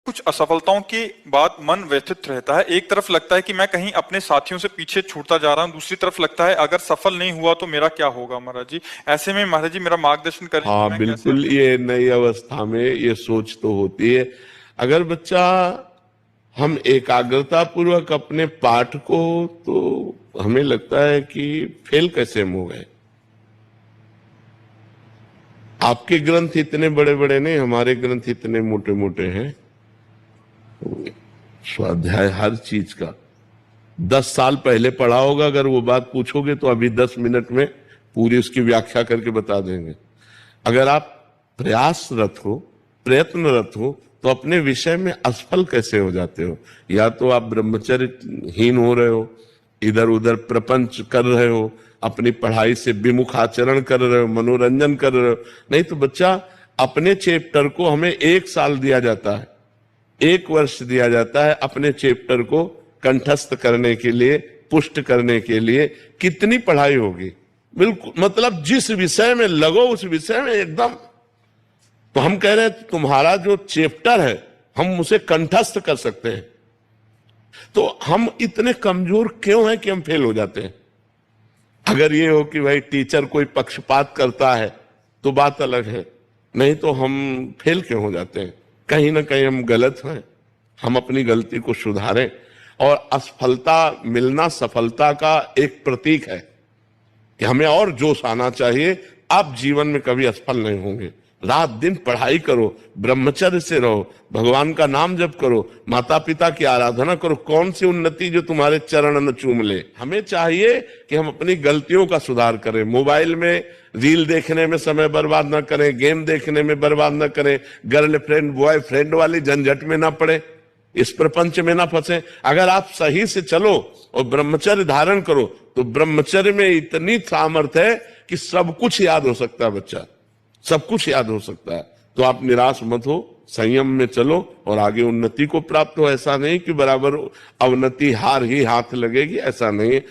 कुछ असफलताओं के बाद मन व्यथित रहता है। एक तरफ लगता है कि मैं कहीं अपने साथियों से पीछे छूटता जा रहा हूं, दूसरी तरफ लगता है अगर सफल नहीं हुआ तो मेरा क्या होगा। महाराज जी, ऐसे में महाराज जी मेरा मार्गदर्शन करें कि हाँ, मैं कैसे बिल्कुल। ये नई अवस्था में ये सोच तो होती है। अगर बच्चा हम एकाग्रता पूर्वक अपने पाठ को, तो हमें लगता है कि फेल कैसे हम हो गए। आपके ग्रंथ इतने बड़े बड़े नहीं, हमारे ग्रंथ इतने मोटे मोटे हैं। स्वाध्याय हर चीज का 10 साल पहले पढ़ा होगा, अगर वो बात पूछोगे तो अभी 10 मिनट में पूरी उसकी व्याख्या करके बता देंगे। अगर आप प्रयासरत हो, प्रयत्नरत हो, तो अपने विषय में असफल कैसे हो जाते हो। या तो आप ब्रह्मचर्यहीन हो रहे हो, इधर उधर प्रपंच कर रहे हो, अपनी पढ़ाई से विमुख आचरण कर रहे हो, मनोरंजन कर रहे हो। नहीं तो बच्चा, अपने चैप्टर को हमें 1 साल दिया जाता है, 1 वर्ष दिया जाता है अपने चैप्टर को कंठस्थ करने के लिए, पुष्ट करने के लिए। कितनी पढ़ाई होगी। बिल्कुल, मतलब जिस विषय में लगो उस विषय में एकदम। तो हम कह रहे हैं तुम्हारा जो चैप्टर है हम उसे कंठस्थ कर सकते हैं। तो हम इतने कमजोर क्यों हैं कि हम फेल हो जाते हैं। अगर ये हो कि भाई टीचर कोई पक्षपात करता है तो बात अलग है, नहीं तो हम फेल क्यों हो जाते हैं। कहीं ना कहीं हम गलत हैं। हम अपनी गलती को सुधारें। और असफलता मिलना सफलता का एक प्रतीक है कि हमें और जोश आना चाहिए। आप जीवन में कभी असफल नहीं होंगे। रात दिन पढ़ाई करो, ब्रह्मचर्य से रहो, भगवान का नाम जप करो, माता पिता की आराधना करो। कौन सी उन्नति जो तुम्हारे चरण न चूम ले। हमें चाहिए कि हम अपनी गलतियों का सुधार करें। मोबाइल में रील देखने में समय बर्बाद न करें, गेम देखने में बर्बाद न करें, गर्लफ्रेंड बॉयफ्रेंड वाली झंझट में ना पड़े, इस प्रपंच में ना फंसे। अगर आप सही से चलो और ब्रह्मचर्य धारण करो तो ब्रह्मचर्य में इतनी सामर्थ्य है कि सब कुछ याद हो सकता है। बच्चा, सब कुछ याद हो सकता है। तो आप निराश मत हो, संयम में चलो और आगे उन्नति को प्राप्त हो। ऐसा नहीं कि बराबर अवनति हार ही हाथ लगेगी, ऐसा नहीं है।